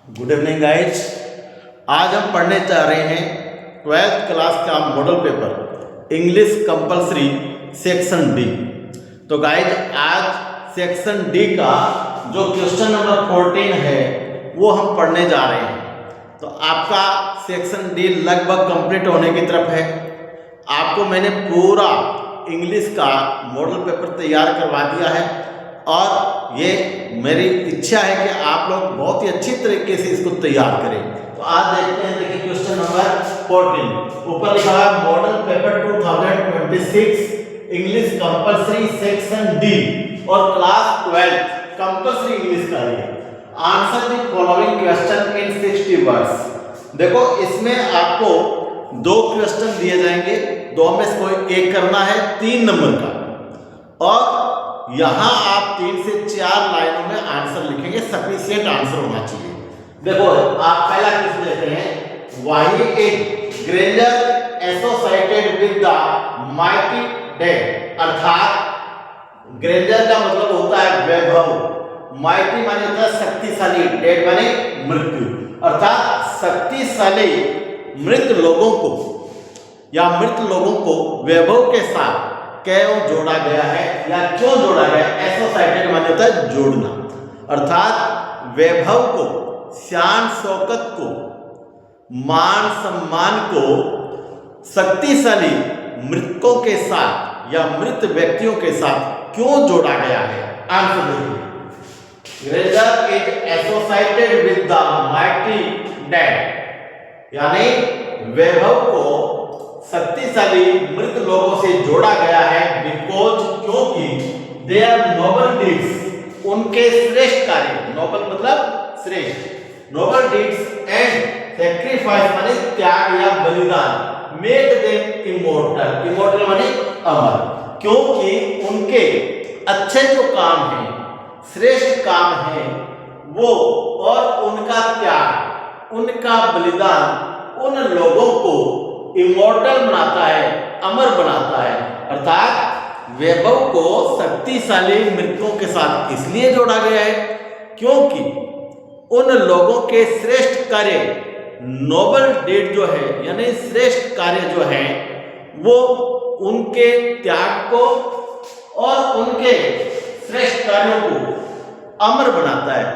Good evening guys. आज हम पढ़ने जा रहे हैं 12th क्लास का model paper English compulsory section D. तो गाइज आज सेक्शन डी का जो क्वेश्चन नंबर 14 है वो हम पढ़ने जा रहे हैं। तो आपका सेक्शन डी लगभग कंप्लीट होने की तरफ है। आपको मैंने पूरा इंग्लिश का मॉडल पेपर तैयार करवा दिया है और ये मेरी इच्छा है कि आप लोग बहुत ही अच्छी तरीके से इसको तैयार करें। तो आज देखते हैं, देखिए क्वेश्चन नंबर 14 ऊपर लिखा है model paper 2026 English compulsory section D और क्लास 12 कंपलसरी इंग्लिश का है। Answer the following question in 60 words. देखो इसमें आपको दो क्वेश्चन दिए जाएंगे, दो में से कोई एक करना है 3 नंबर का और यहां आप 3 से 4 लाइनों में आंसर लिखेंगे। सफिशिएंट आंसर होना चाहिए। देखो आप पहला क्वेश्चन लेते हैं, why is Granger associated with the mighty dead. अर्थात ग्रेंजर का मतलब होता है वैभव, माइटी माने होता है शक्तिशाली, डेड माने मृत्यु। अर्थात शक्तिशाली मृत लोगों को या मृत लोगों को वैभव के साथ क्यों जोड़ा गया है या क्यों जोड़ा गया। एसोसिएटेड माने होता है जोड़ना। अर्थात वैभव को, शान शौकत को, मान सम्मान को शक्तिशाली मृतकों के साथ या मृत व्यक्तियों के साथ क्यों जोड़ा गया है। आंसर देखिए, Granger is associated with the mighty dead, यानी वैभव को शक्तिशाली मृत लोगों से जोड़ा गया है। बिकॉज क्योंकि दे आर नोबल डीड्स, उनके श्रेष्ठ कार्य, नोबल मतलब श्रेष्ठ, नोबल डीड्स एंड सैक्रिफाइस माने त्याग या बलिदान, मेक देम इमोर्टल, इमोर्टल माने अमर। क्योंकि उनके अच्छे जो काम हैं, श्रेष्ठ काम हैं वो और उनका त्याग, उनका बलिदान उन लोगों को इमोर्टल बनाता है, अमर बनाता है। अर्थात वैभव को शक्तिशाली मृतकों के साथ इसलिए जोड़ा गया है क्योंकि उन लोगों के श्रेष्ठ कार्य, नोबल डीड जो है यानी श्रेष्ठ कार्य जो है वो उनके त्याग को और उनके श्रेष्ठ कार्यों को अमर बनाता है।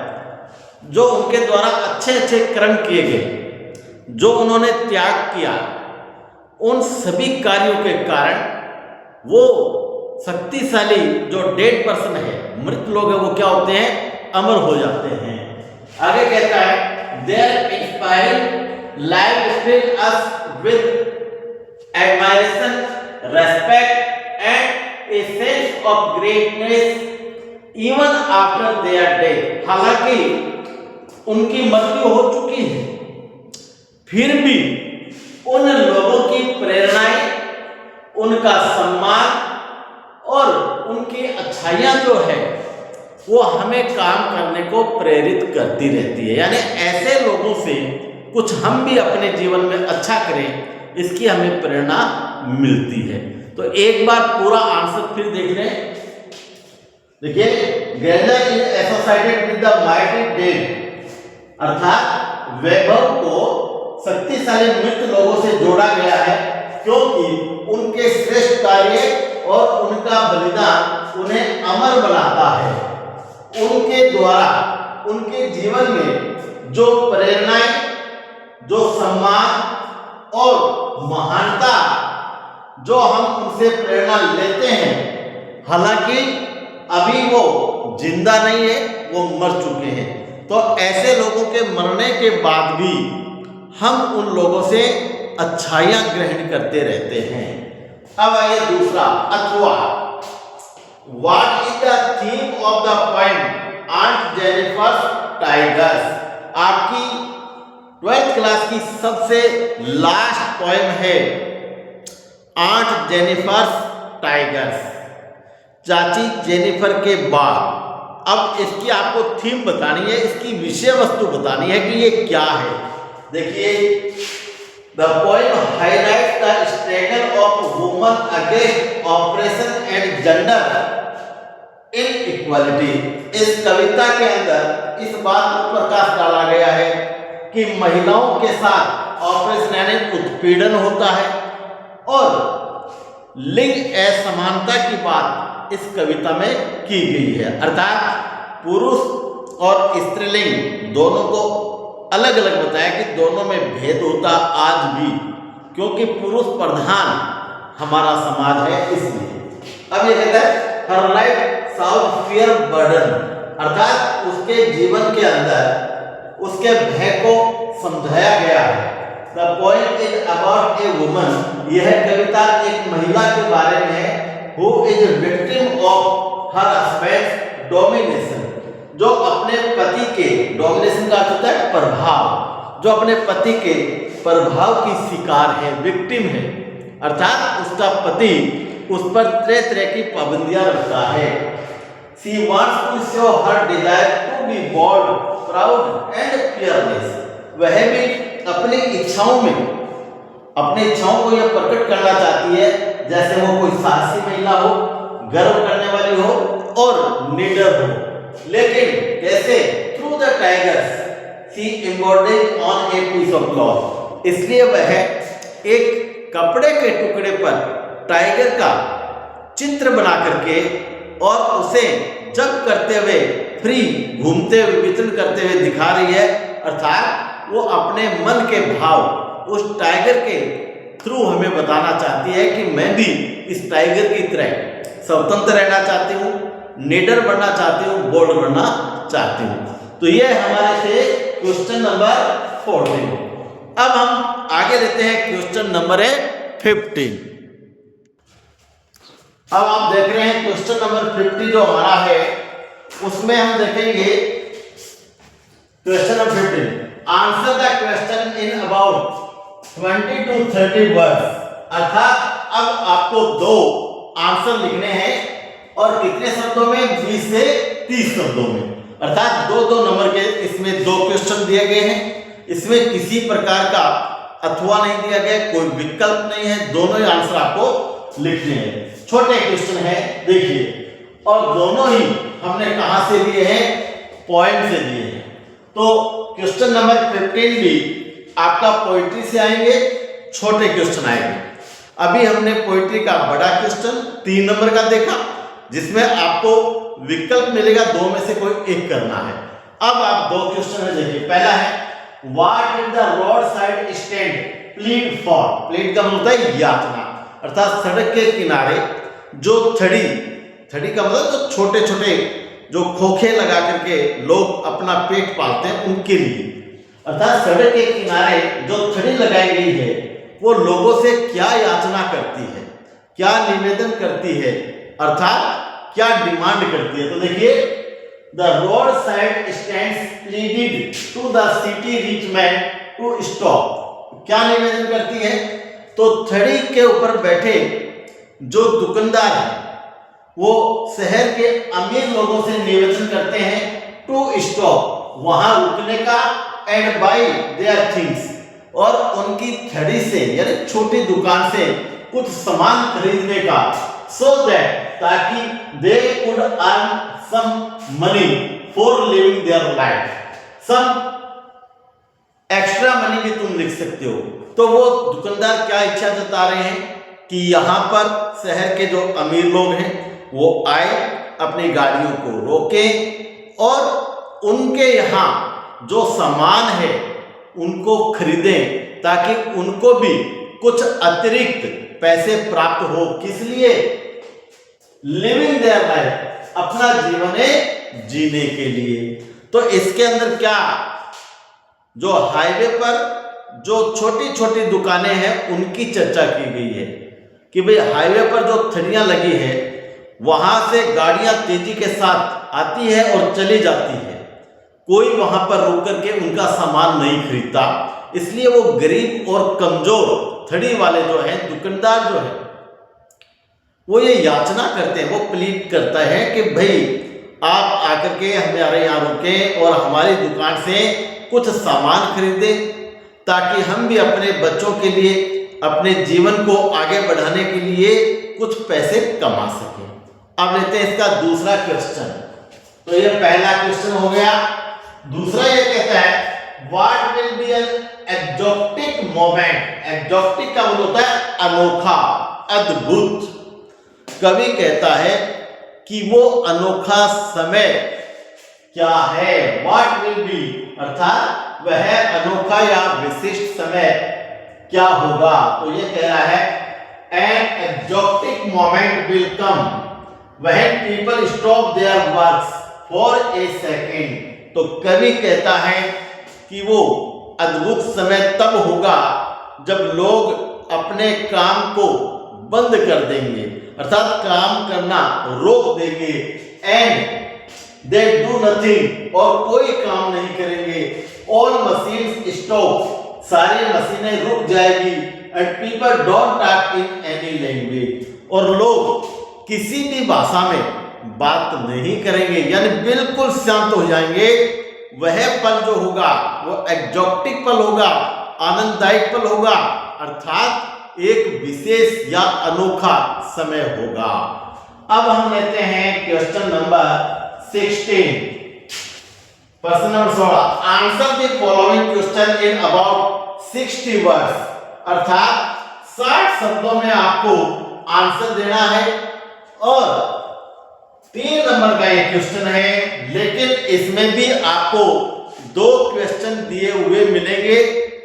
जो उनके द्वारा अच्छे अच्छे कर्म किए गए, जो उन्होंने त्याग किया, उन सभी कार्यों के कारण वो शक्तिशाली जो डेड पर्सन है, मृत लोग हैं, वो क्या होते हैं, अमर हो जाते हैं। आगे कहता है, their inspiring life fill us with admiration, respect and a sense of greatness even after their death. हालांकि उनकी मृत्यु हो चुकी है, फिर भी उन लोगों की प्रेरणाएं, उनका सम्मान और उनकी अच्छाइयां जो है वो हमें काम करने को प्रेरित करती रहती है। यानी ऐसे लोगों से कुछ हम भी अपने जीवन में अच्छा करें, इसकी हमें प्रेरणा मिलती है। तो एक बार पूरा आंसर फिर देख लें। देखिए, Granger is associated with the mighty dead, अर्थात वैभव को शक्तिशाली मृत लोगों से जोड़ा गया है क्योंकि उनके श्रेष्ठ कार्य और उनका बलिदान उन्हें अमर बनाता है। उनके द्वारा उनके जीवन में जो प्रेरणाएं, जो सम्मान और महानता जो हम उनसे प्रेरणा लेते हैं, हालांकि अभी वो जिंदा नहीं है, वो मर चुके हैं, तो ऐसे लोगों के मरने के बाद भी हम उन लोगों से अच्छाइयां ग्रहण करते रहते हैं। अब आइए दूसरा, अथवा। What is the theme of the poem aunt Jennifer's tigers. आपकी 12th क्लास की सबसे लास्ट पोएम है आंट जेनिफर्स टाइगर्स, चाची जेनिफर के बाग। अब इसकी आपको थीम बतानी है, इसकी विषय वस्तु बतानी है कि ये क्या है। देखिए, the poem highlights the struggle of woman against operation and gender inequality. इस कविता के अंदर इस बात पर प्रकाश डाला गया है कि महिलाओं के साथ ऑपरेशन यानी उत्पीड़न होता है और लिंग असमानता की बात इस कविता में की गई है। अर्थात पुरुष और स्त्रीलिंग दोनों को अलग अलग बताया कि दोनों में भेद होता आज भी, क्योंकि पुरुष प्रधान हमारा समाज है इसलिए। अब ये कहता है हर लाइफ साउथ फियर बर्डन, अर्थात उसके जीवन के अंदर उसके भय को समझाया गया है। The point is about a woman, यह कविता एक महिला के बारे में है who is victim of her husband's domination, जो अपने पति के डोमिनेशन का अर्थ होता है प्रभाव, जो अपने पति के प्रभाव की शिकार है, विक्टिम है। अर्थात उसका पति उस पर तरह तरह की पाबंदियां रखता है। She wants to show her desire to be bold, proud and fearless, वह भी अपनी इच्छाओं को यह प्रकट करना चाहती है जैसे वो कोई साहसी महिला हो, गर्व करने वाली हो और निडर हो। लेकिन कैसे? Through the tigers she embodied on a piece of cloth, इसलिए वह एक कपड़े के टुकड़े पर टाइगर का चित्र बना करके और उसे जब करते हुए फ्री घूमते हुए विचरण करते हुए दिखा रही है। अर्थात वो अपने मन के भाव उस टाइगर के थ्रू हमें बताना चाहती है कि मैं भी इस टाइगर की तरह स्वतंत्र रहना चाहती हूँ, निडर बनना चाहती हूँ, बोल्ड बनना चाहती हूँ। तो ये हमारे से क्वेश्चन नंबर 14। अब हम आगे लेते हैं क्वेश्चन नंबर 15। अब आप देख रहे हैं क्वेश्चन नंबर 50 जो हमारा है उसमें हम देखेंगे question number 15, answer the question in about 20 to 30 words. अर्थात अब आपको 2 आंसर लिखने हैं और कितने शब्दों में? 20 से 30 शब्दों में। अर्थात 2-2 नंबर के इसमें 2 क्वेश्चन दिए गए हैं। इसमें किसी प्रकार का अथवा नहीं दिया गया, कोई विकल्प नहीं है, दोनों ही आंसर आपको लिखने हैं। छोटे क्वेश्चन है देखिए, और दोनों ही हमने कहां से दिए हैं? पॉइंट से दिए हैं। तो क्वेश्चन नंबर 15 भी आपका पोइट्री से आएंगे, छोटे क्वेश्चन आएंगे। अभी हमने पोइट्री का बड़ा क्वेश्चन 3 नंबर का देखा जिसमें आपको विकल्प मिलेगा, 2 में से कोई एक करना है। अब आप 2 क्वेश्चन है देखिए। पहला है what did the road side stand plead for. Plead का मतलब होता है याचना, अर्थात सड़क के किनारे जो छड़ी का मतलब जो छोटे छोटे जो खोखे लगा करके लोग अपना पेट पालते हैं उनके लिए। अर्थात सड़क के किनारे जो छड़ी लगाई गई है वो लोगों से क्या याचना करती है, क्या निवेदन करती है, अर्थात क्या डिमांड करती है। तो देखिए, the roadside stands pleaded to the city rich man to stop. क्या निवेदन करती है? तो छड़ी के ऊपर बैठे जो दुकानदार है वो शहर के अमीर लोगों से निवेदन करते हैं टू स्टॉप, वहां रुकने का, एंड बाय देयर थिंग्स, और उनकी छड़ी से यानी छोटी दुकान से कुछ सामान खरीदने का, सो दैट ताकि they could earn some money for living their life. Some extra money भी तुम लिख सकते हो। तो वो दुकानदार क्या इच्छा जता रहे हैं कि यहाँ पर शहर के जो अमीर लोग हैं वो आए, अपनी गाड़ियों को रोकें और उनके यहाँ जो सामान है उनको खरीदें ताकि उनको भी कुछ अतिरिक्त पैसे प्राप्त हो। किस लिए? लिविंग देयर लाइफ, अपना जीवन जीने के लिए। तो इसके अंदर क्या, जो हाईवे पर जो छोटी छोटी दुकानें हैं उनकी चर्चा की गई है कि भाई हाईवे पर जो छड़ियां लगी है वहां से गाड़ियां तेजी के साथ आती है और चली जाती है, कोई वहां पर रुक करके उनका सामान नहीं खरीदता, इसलिए वो गरीब और कमजोर छड़ी वाले जो हैं, दुकानदार जो है वो ये याचना करते हैं, वो प्लीड करता है कि भाई आप आकर के हमारे यहाँ रुकें और हमारी दुकान से कुछ सामान खरीदें ताकि हम भी अपने बच्चों के लिए, अपने जीवन को आगे बढ़ाने के लिए कुछ पैसे कमा सकें। अब लेते हैं इसका दूसरा क्वेश्चन। तो ये पहला क्वेश्चन हो गया। दूसरा ये कहता है what will be an exotic moment. Exotic का मतलब होता है अनोखा, अद्भुत। कवि कहता है कि वो अनोखा समय क्या है। व्हाट विल बी अर्थात वह अनोखा या विशिष्ट समय क्या होगा। तो ये कह रहा है an exotic moment will come when people stop their works for a second. तो कवि कहता है कि वो अद्भुत समय तब होगा जब लोग अपने काम को बंद कर देंगे, अर्थात काम करना रोक देंगे। एंड दे डू नथिंग और कोई काम नहीं करेंगे। ऑल मशीन्स स्टॉप सारी मशीनें रुक जाएगी। And people don't talk in any language और लोग किसी भी भाषा में बात नहीं करेंगे, यानी बिल्कुल शांत हो जाएंगे। वह पल जो होगा वो एक्सोटिक पल होगा, आनंददायक पल होगा, अर्थात एक विशेष या अनोखा समय होगा। अब हम लेते हैं क्वेश्चन नंबर 16। प्रश्न number 16 answer the following question in about 60 words. अर्थात 60 शब्दों में आपको आंसर देना है। और 3 नंबर का ये क्वेश्चन है, लेकिन इसमें भी आपको 2 क्वेश्चन दिए हुए मिलेंगे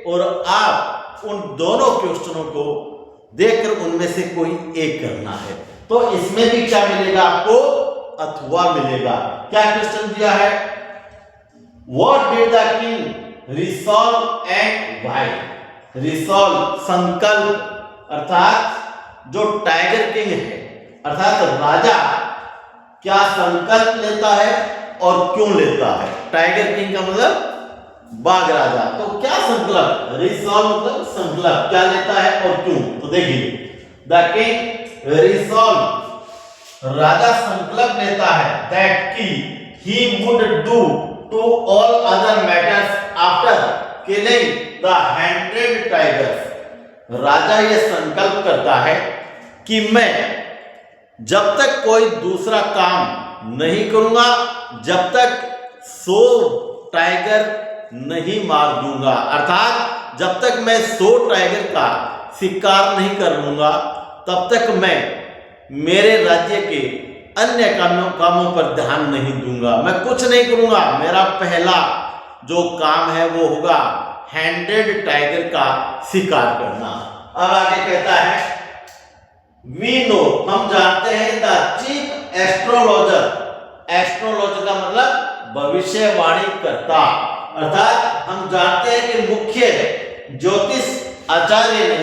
और आप उन दोनों क्वेश्चनों को देखकर उनमें से कोई एक करना है। तो इसमें भी क्या मिलेगा आपको, अथवा मिलेगा। क्या क्वेश्चन दिया है, what did the king resolve and why. Resolve संकल्प, अर्थात जो टाइगर किंग है अर्थात राजा क्या संकल्प लेता है और क्यों लेता है। टाइगर किंग का मतलब बाघ राजा। तो क्या संकल्प, रिसॉल्व मतलब संकल्प, क्या लेता है और क्यों। तो देखिए द किंग रिसॉल्व राजा संकल्प लेता है दैट की he would do to all other matters after killing the 100 tigers. राजा ये संकल्प करता है कि मैं जब तक कोई दूसरा काम नहीं करूंगा जब तक 100 टाइगर नहीं मार दूंगा, अर्थात जब तक मैं 100 टाइगर का शिकार नहीं कर लूंगा तब तक मैं मेरे राज्य के अन्य कामों पर ध्यान नहीं दूंगा, मैं कुछ नहीं करूंगा। मेरा पहला जो काम है वो होगा 100 टाइगर का शिकार करना। अब आगे कहता है वी नो हम जानते हैं द चीफ एस्ट्रोलॉजर। एस्ट्रोलॉजर का मतलब भविष्यवाणी करता, अर्थात हम जानते हैं कि मुख्य ज्योतिष आचार्य ने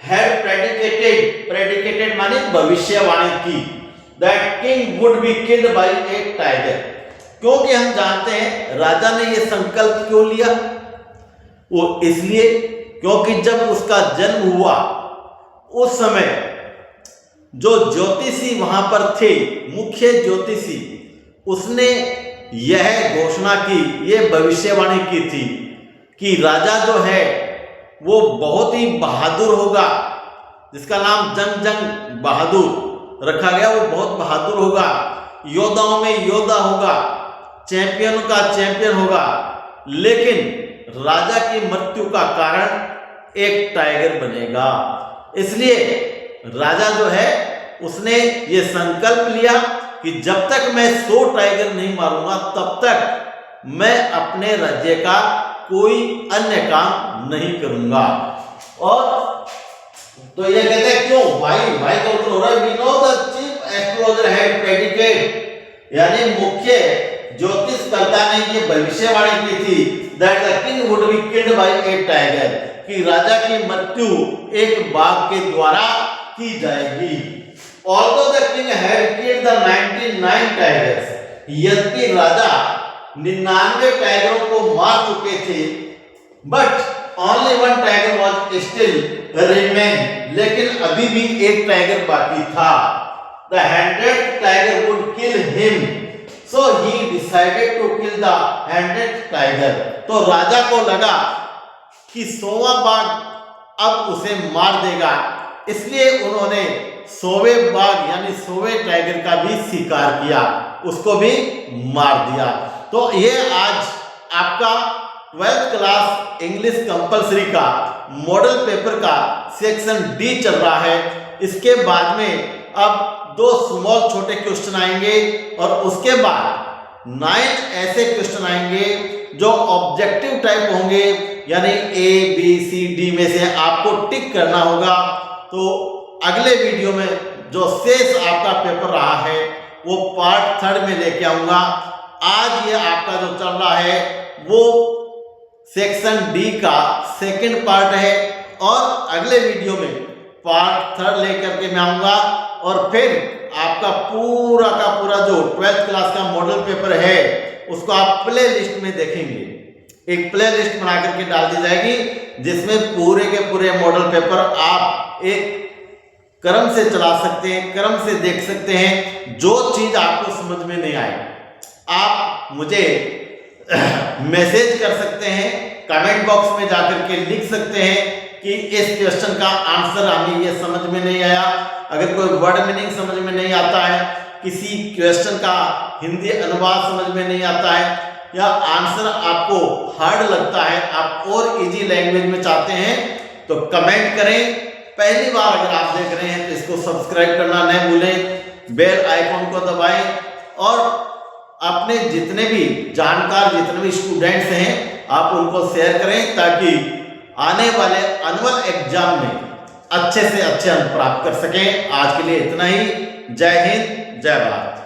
हैड प्रेडिकेटेड माने भविष्यवाणी की that king would be killed by a tiger. क्योंकि हम जानते हैं राजा ने यह संकल्प क्यों लिया, वो इसलिए क्योंकि जब उसका जन्म हुआ उस समय जो ज्योतिषी वहां पर थे, मुख्य ज्योतिषी, उसने यह घोषणा की, यह भविष्यवाणी की थी कि राजा जो है वो बहुत ही बहादुर होगा, जिसका नाम जंग बहादुर रखा गया। वो बहुत बहादुर होगा, योद्धाओं में योद्धा होगा, चैंपियनों का चैंपियन होगा। लेकिन राजा की मृत्यु का कारण एक टाइगर बनेगा। इसलिए राजा जो है उसने ये संकल्प लिया कि जब तक मैं 100 टाइगर नहीं मारूंगा तब तक मैं अपने राज्य का कोई अन्य काम नहीं करूंगा। और तो ये कहते हैं क्यों, भाई का उत्तर हो रहा है we know the chief astrologer had predicted, यानी मुख्य ज्योतिषकर्ता ने ये भविष्यवाणी की थी that the king would be killed by a tiger, कि राजा की मृत्यु एक बाघ के द्वारा की जाएगी। Although the king had killed the 99 tigers, यद्यपि राजा 99 टाइगरों को मार चुके थे, but only one tiger was still remain, लेकिन अभी भी एक टाइगर बाकी था। The 100th tiger would kill him, so he decided to kill the 100th tiger। तो राजा को लगा कि 100वां बाघ अब उसे मार देगा, इसलिए उन्होंने सोवे बाघ यानी सोवे टाइगर का भी शिकार किया, उसको भी मार दिया। तो ये आज आपका 12th क्लास इंग्लिश कंपलसरी का मॉडल पेपर का सेक्शन डी चल रहा है। इसके बाद में अब 2 स्मॉल छोटे क्वेश्चन आएंगे और उसके बाद 9 ऐसे क्वेश्चन आएंगे जो ऑब्जेक्टिव टाइप होंगे, यानी ए बी सी डी में से आपको टिक करना होगा। तो अगले वीडियो में जो शेष आपका पेपर रहा है वो पार्ट 3 में लेके आऊंगा। आज ये आपका जो चल रहा है वो सेक्शन डी का सेकंड पार्ट है और अगले वीडियो में पार्ट 3 लेकर के मैं आऊंगा और फिर आपका पूरा का पूरा जो 12th क्लास का मॉडल पेपर है उसको आप प्ले लिस्ट में देखेंगे। एक प्ले लिस्ट बना करके डाल दी जाएगी जिसमें पूरे के पूरे मॉडल पेपर आप एक क्रम से चला सकते हैं, क्रम से देख सकते हैं। जो चीज आपको समझ में नहीं आए आप मुझे मैसेज कर सकते हैं, कमेंट बॉक्स में जाकर के लिख सकते हैं कि इस क्वेश्चन का आंसर हमें ये समझ में नहीं आया। अगर कोई वर्ड मीनिंग समझ में नहीं आता है, किसी क्वेश्चन का हिंदी अनुवाद समझ में नहीं आता है या आंसर आपको हार्ड लगता है, आप और इजी लैंग्वेज में चाहते हैं तो कमेंट करें। पहली बार अगर आप देख रहे हैं तो इसको सब्सक्राइब करना न भूलें, बेल आइकॉन को दबाएं और अपने जितने भी जानकार जितने भी स्टूडेंट्स हैं आप उनको शेयर करें ताकि आने वाले एनुअल एग्जाम में अच्छे से अच्छे अंक प्राप्त कर सकें। आज के लिए इतना ही। जय हिंद, जय भारत।